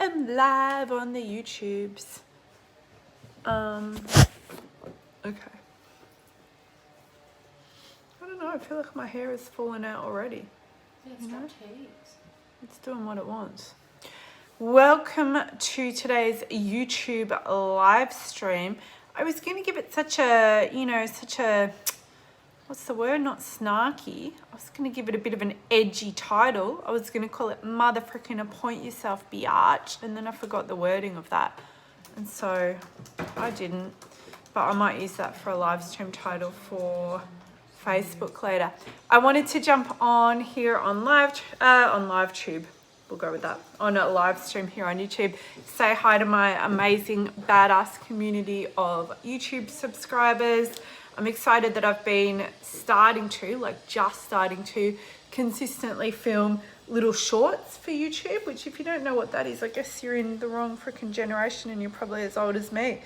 am live on the YouTubes. Okay. I don't know, I feel like my hair has fallen out already. Yeah, it's got teeth. It's doing what it wants. Welcome to today's YouTube live stream. I was going to give it such a, what's the word? Not snarky. I was going to give it a bit of an edgy title. I was going to call it Mother Frickin' Appoint Yourself, Biatch. And then I forgot the wording of that. And so I didn't. But I might use that for a live stream title for Facebook later. I wanted to jump on here on LiveTube. We'll go with that. On a live stream here on YouTube. Say hi to my amazing badass community of YouTube subscribers. I'm excited that I've been just starting to consistently film little shorts for YouTube, which if you don't know what that is, I guess you're in the wrong freaking generation and you're probably as old as me.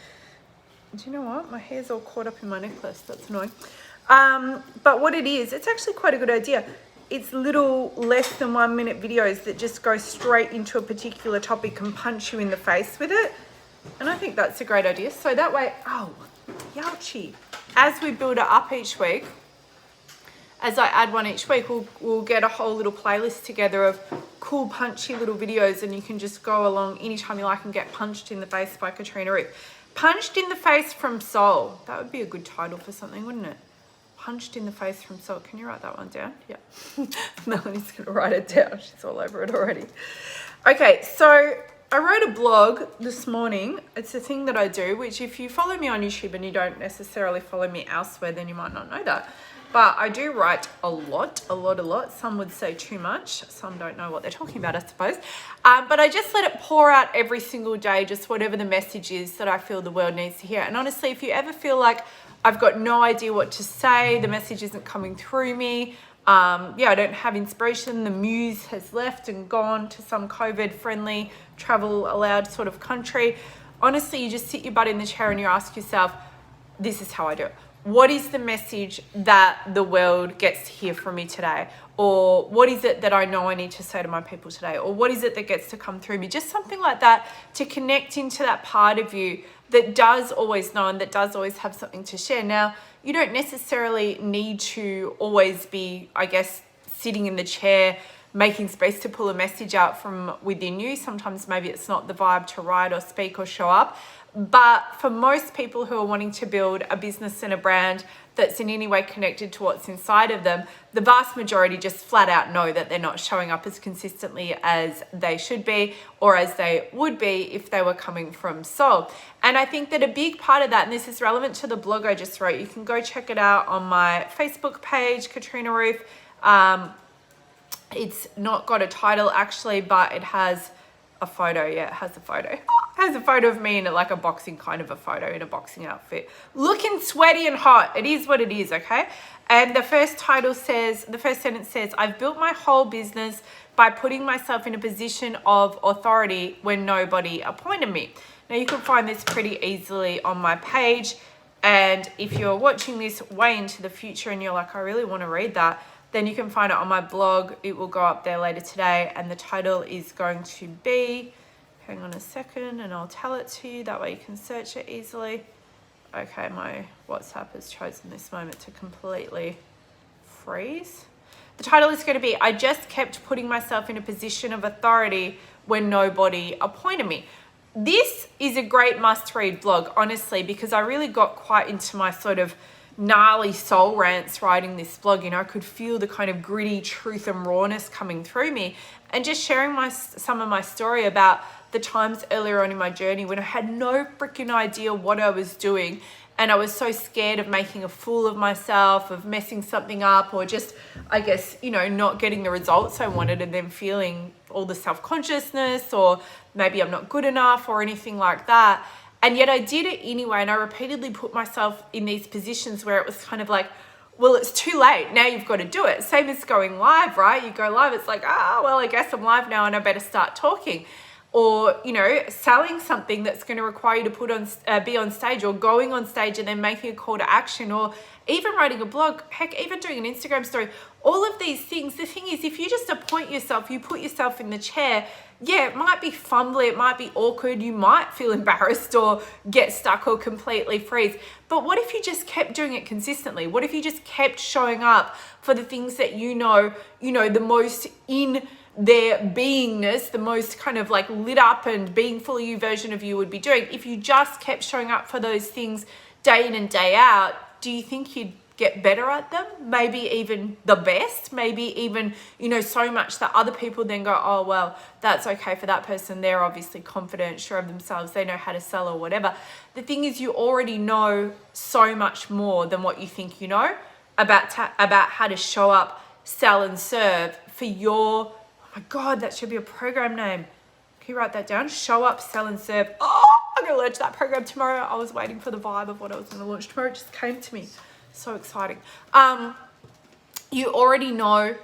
Do you know what? My hair's all caught up in my necklace. That's annoying. But what it is, it's actually quite a good idea. It's little less than 1 minute videos that just go straight into a particular topic and punch you in the face with it. And I think that's a great idea. So that way, youchie. As we build it up each week, as I add one each week, we'll get a whole little playlist together of cool, punchy little videos, and you can just go along anytime you like and get punched in the face by Katrina Ruth. Punched in the face from soul. That would be a good title for something, wouldn't it? Punched in the face from soul. Can you write that one down? Yeah. Melanie's going to write it down. She's all over it already. Okay, so I wrote a blog this morning. It's a thing that I do, which if you follow me on YouTube and you don't necessarily follow me elsewhere, then you might not know that. But I do write a lot. Some would say too much. Some don't know what they're talking about, I suppose. But I just let it pour out every single day, just whatever the message is that I feel the world needs to hear. And honestly, if you ever feel like I've got no idea what to say, the message isn't coming through me, I don't have inspiration, the muse has left and gone to some COVID-friendly, travel-allowed sort of country, honestly, you just sit your butt in the chair and you ask yourself, this is how I do it. What is the message that the world gets to hear from me today? Or what is it that I know I need to say to my people today? Or what is it that gets to come through me? Just something like that to connect into that part of you that does always know and that does always have something to share. Now, you don't necessarily need to always be, I guess, sitting in the chair, making space to pull a message out from within you. Sometimes maybe it's not the vibe to write or speak or show up. But for most people who are wanting to build a business and a brand that's in any way connected to what's inside of them, the vast majority just flat out know that they're not showing up as consistently as they should be or as they would be if they were coming from soul. And I think that a big part of that, and this is relevant to the blog I just wrote, you can go check it out on my Facebook page, Katrina Ruth. It's not got a title actually, but it has a photo. Yeah, it has a photo. It has a photo of me in like a boxing kind of a photo in a boxing outfit. Looking sweaty and hot. It is what it is, okay? And the first sentence says, I've built my whole business by putting myself in a position of authority when nobody appointed me. Now you can find this pretty easily on my page. And if you're watching this way into the future and you're like, I really want to read that, then you can find it on my blog. It will go up there later today. And the title is going to be, hang on a second and I'll tell it to you. That way you can search it easily. Okay, my WhatsApp has chosen this moment to completely freeze. The title is going to be, I just kept putting myself in a position of authority when nobody appointed me. This is a great must-read blog, honestly, because I really got quite into my sort of gnarly soul rants writing this blog. I could feel the kind of gritty truth and rawness coming through me, and just sharing some of my story about the times earlier on in my journey when I had no freaking idea what I was doing, and I was so scared of making a fool of myself, of messing something up, or just, I guess, not getting the results I wanted, and then feeling all the self-consciousness, or maybe I'm not good enough or anything like that. And yet I did it anyway, and I repeatedly put myself in these positions where it was kind of like, well, it's too late. Now you've got to do it. Same as going live, right? You go live, it's like, well, I guess I'm live now and I better start talking. or, you know, selling something that's going to require you to put on, be on stage, or going on stage and then making a call to action, or even writing a blog, heck, even doing an Instagram story. All of these things, the thing is, if you just appoint yourself, you put yourself in the chair, yeah, it might be fumbly, it might be awkward, you might feel embarrassed or get stuck or completely freeze. But what if you just kept doing it consistently? What if you just kept showing up for the things that you know, the most in their beingness, the most kind of like lit up and being fully you version of you would be doing? If you just kept showing up for those things day in and day out, do you think you'd get better at them? Maybe even the best, maybe even, so much that other people then go, oh, well, that's okay for that person. They're obviously confident, sure of themselves. They know how to sell or whatever. The thing is, you already know so much more than what you think you know about how to show up, sell and serve for your, oh my God, that should be a program name. Can you write that down? Show up, sell and serve. Oh, I'm going to launch that program tomorrow. I was waiting for the vibe of what I was going to launch tomorrow. It just came to me. So exciting. You already know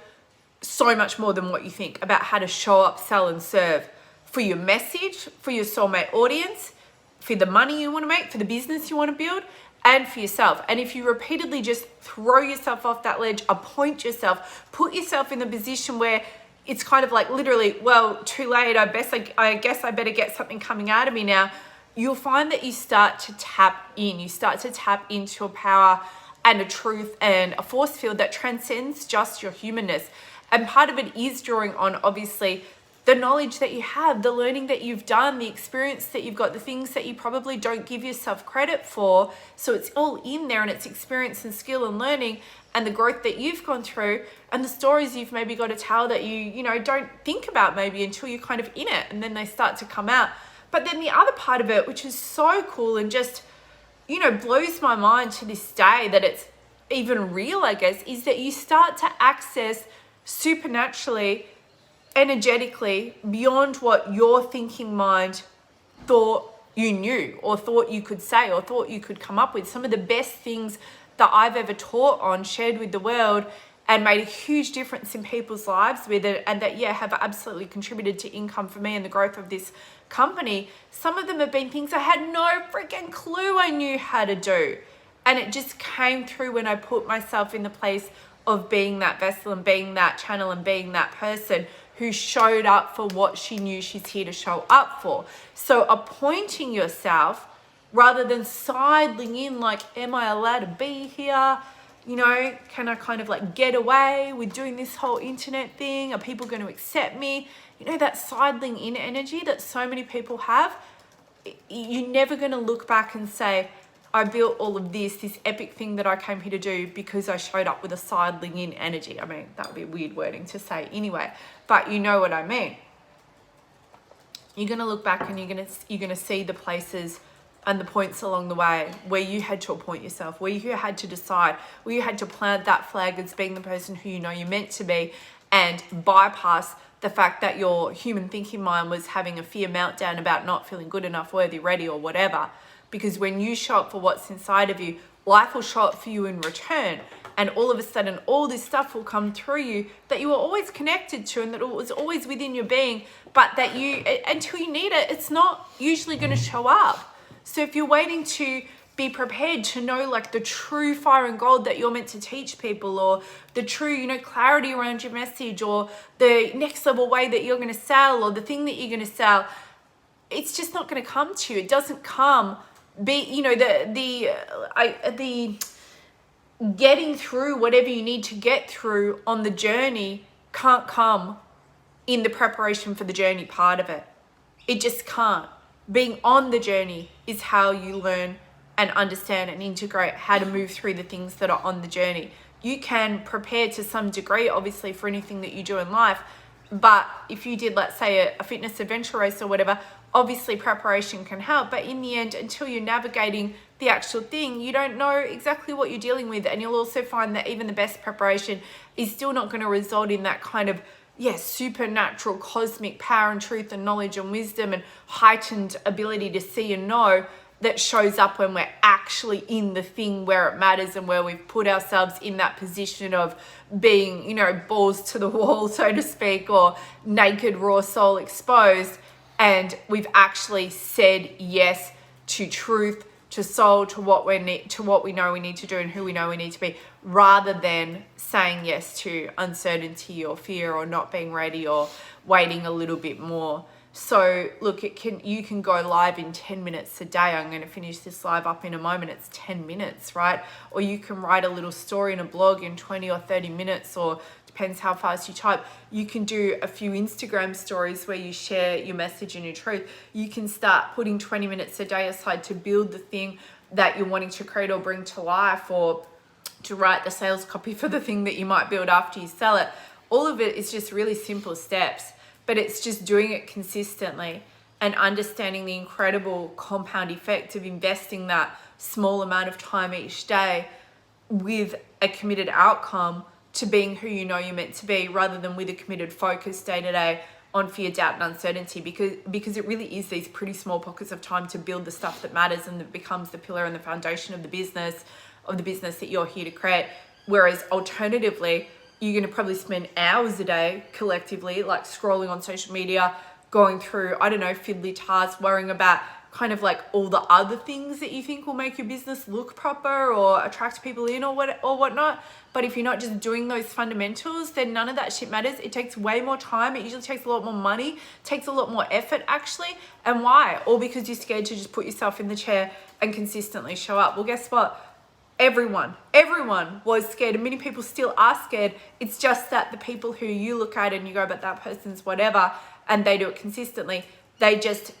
so much more than what you think about how to show up, sell and serve for your message, for your soulmate audience, for the money you want to make, for the business you want to build, and for yourself. And if you repeatedly just throw yourself off that ledge, appoint yourself, put yourself in the position where it's kind of like literally, well, too late, I guess I better get something coming out of me now, you'll find that you start to tap in. You start to tap into a power and a truth and a force field that transcends just your humanness. And part of it is drawing on, obviously, the knowledge that you have, the learning that you've done, the experience that you've got, the things that you probably don't give yourself credit for. So it's all in there, and it's experience and skill and learning and the growth that you've gone through and the stories you've maybe got to tell that you don't think about maybe until you're kind of in it, and then they start to come out. But then the other part of it, which is so cool and just, blows my mind to this day that it's even real, I guess, is that you start to access supernaturally, energetically, beyond what your thinking mind thought you knew or thought you could say or thought you could come up with. Some of the best things that I've ever taught on, shared with the world, and made a huge difference in people's lives with it, and that, have absolutely contributed to income for me and the growth of this company. Some of them have been things I had no freaking clue I knew how to do. And it just came through when I put myself in the place of being that vessel and being that channel and being that person who showed up for what she knew she's here to show up for. So appointing yourself rather than sidling in like, am I allowed to be here? Can I kind of like get away with doing this whole internet thing? Are people going to accept me? That sidling in energy that so many people have, you're never going to look back and say, I built all of this epic thing that I came here to do because I showed up with a sidling in energy. I mean, that would be weird wording to say anyway, but you know what I mean. You're going to look back and you're going to see the places and the points along the way where you had to appoint yourself, where you had to decide, where you had to plant that flag as being the person who you're meant to be, and bypass the fact that your human thinking mind was having a fear meltdown about not feeling good enough, worthy, ready, or whatever. Because when you show up for what's inside of you, life will show up for you in return. And all of a sudden, all this stuff will come through you that you were always connected to and that it was always within your being, but that until you need it, it's not usually going to show up. So if you're waiting to be prepared to know like the true fire and gold that you're meant to teach people, or the true, clarity around your message, or the next level way that you're going to sell, or the thing that you're going to sell, it's just not going to come to you. It doesn't come. The getting through whatever you need to get through on the journey can't come in the preparation for the journey part of it. It just can't. Being on the journey is how you learn and understand and integrate how to move through the things that are on the journey. You can prepare to some degree, obviously, for anything that you do in life. But if you did, let's say, a fitness adventure race or whatever, obviously preparation can help. But in the end, until you're navigating the actual thing, you don't know exactly what you're dealing with. And you'll also find that even the best preparation is still not going to result in that kind of, supernatural cosmic power and truth and knowledge and wisdom and heightened ability to see and know that shows up when we're actually in the thing where it matters and where we've put ourselves in that position of being, balls to the wall, so to speak, or naked, raw soul exposed. and we've actually said yes to truth, to soul, to what we know we need to do and who we know we need to be, rather than saying yes to uncertainty or fear or not being ready or waiting a little bit more. So look, you can go live in 10 minutes a day. I'm going to finish this live up in a moment. It's 10 minutes, right? Or you can write a little story in a blog in 20 or 30 minutes, or depends how fast you type. You can do a few Instagram stories where you share your message and your truth. You can start putting 20 minutes a day aside to build the thing that you're wanting to create or bring to life, or to write the sales copy for the thing that you might build after you sell it. All of it is just really simple steps, but it's just doing it consistently and understanding the incredible compound effect of investing that small amount of time each day with a committed outcome to being who you know you're meant to be, rather than with a committed focus day to day on fear, doubt, and uncertainty, because it really is these pretty small pockets of time to build the stuff that matters and that becomes the pillar and the foundation of the business that you're here to create. Whereas alternatively, you're going to probably spend hours a day collectively, like scrolling on social media, going through, I don't know, fiddly tasks, worrying about kind of like all the other things that you think will make your business look proper or attract people in or whatnot. But if you're not just doing those fundamentals, then none of that shit matters. It takes way more time. It usually takes a lot more money, takes a lot more effort actually. And why? All because you're scared to just put yourself in the chair and consistently show up. Well, guess what? Everyone was scared, and many people still are scared. It's just that the people who you look at and you go, but that person's whatever, and they do it consistently, they just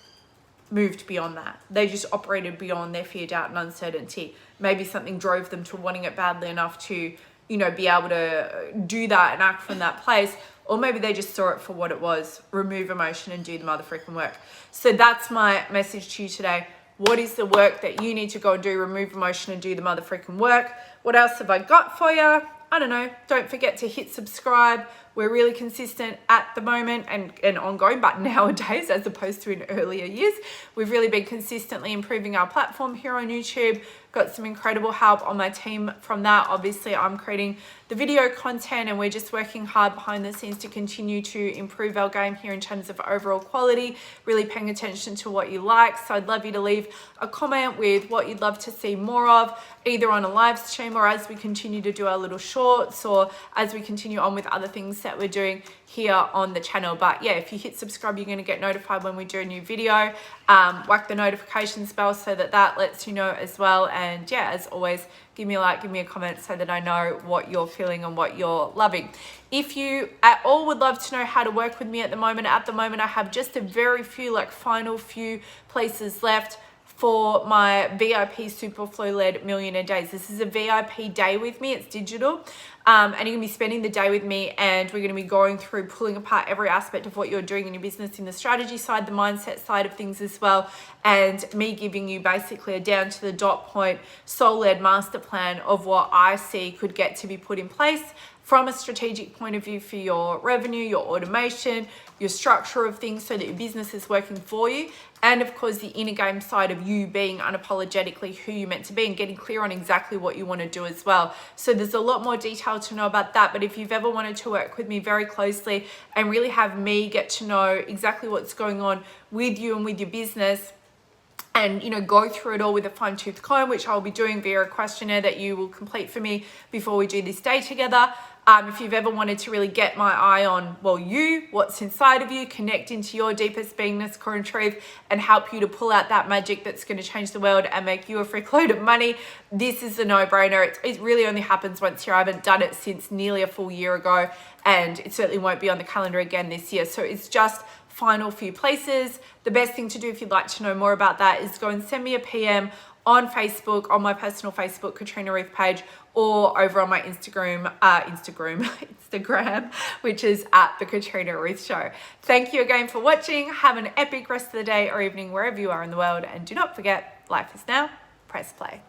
moved beyond that. They just operated beyond their fear, doubt, and uncertainty. Maybe something drove them to wanting it badly enough to, be able to do that and act from that place. Or maybe they just saw it for what it was. Remove emotion and do the mother freaking work. So that's my message to you today. What is the work that you need to go and do? Remove emotion and do the mother freaking work. What else have I got for you? I don't know. Don't forget to hit subscribe. We're really consistent at the moment and ongoing, but nowadays, as opposed to in earlier years, we've really been consistently improving our platform here on YouTube. Got some incredible help on my team from that. Obviously, I'm creating the video content, and we're just working hard behind the scenes to continue to improve our game here in terms of overall quality, really paying attention to what you like. So I'd love you to leave a comment with what you'd love to see more of, either on a live stream or as we continue to do our little shorts, or as we continue on with other things that we're doing here on the channel. But yeah, if you hit subscribe, you're going to get notified when we do a new video. Whack the notifications bell so that lets you know as well. And yeah, as always, give me a like, give me a comment so that I know what you're feeling and what you're loving. If you at all would love to know how to work with me at the moment I have just a very few, final few places left for my VIP Superflow-led Millionaire Days. This is a VIP day with me. It's digital. And you're going to be spending the day with me, and we're going to be going through, pulling apart every aspect of what you're doing in your business, in the strategy side, the mindset side of things as well, and me giving you basically a down to the dot point, soul-led master plan of what I see could get to be put in place from a strategic point of view for your revenue, your automation, your structure of things, so that your business is working for you. And of course, the inner game side of you being unapologetically who you're meant to be and getting clear on exactly what you want to do as well. So there's a lot more detail to know about that. But if you've ever wanted to work with me very closely and really have me get to know exactly what's going on with you and with your business, and go through it all with a fine-tooth comb, which I'll be doing via a questionnaire that you will complete for me before we do this day together. If you've ever wanted to really get my eye on, what's inside of you, connect into your deepest beingness, core and truth, and help you to pull out that magic that's going to change the world and make you a freak load of money, this is a no-brainer. It really only happens once a year. I haven't done it since nearly a full year ago, and it certainly won't be on the calendar again this year. So it's just final few places. The best thing to do if you'd like to know more about that is go and send me a PM on Facebook, on my personal Facebook Katrina Ruth page, or over on my Instagram, which is at the Katrina Ruth Show. Thank you again for watching. Have an epic rest of the day or evening wherever you are in the world, and do not forget, life is now. Press play.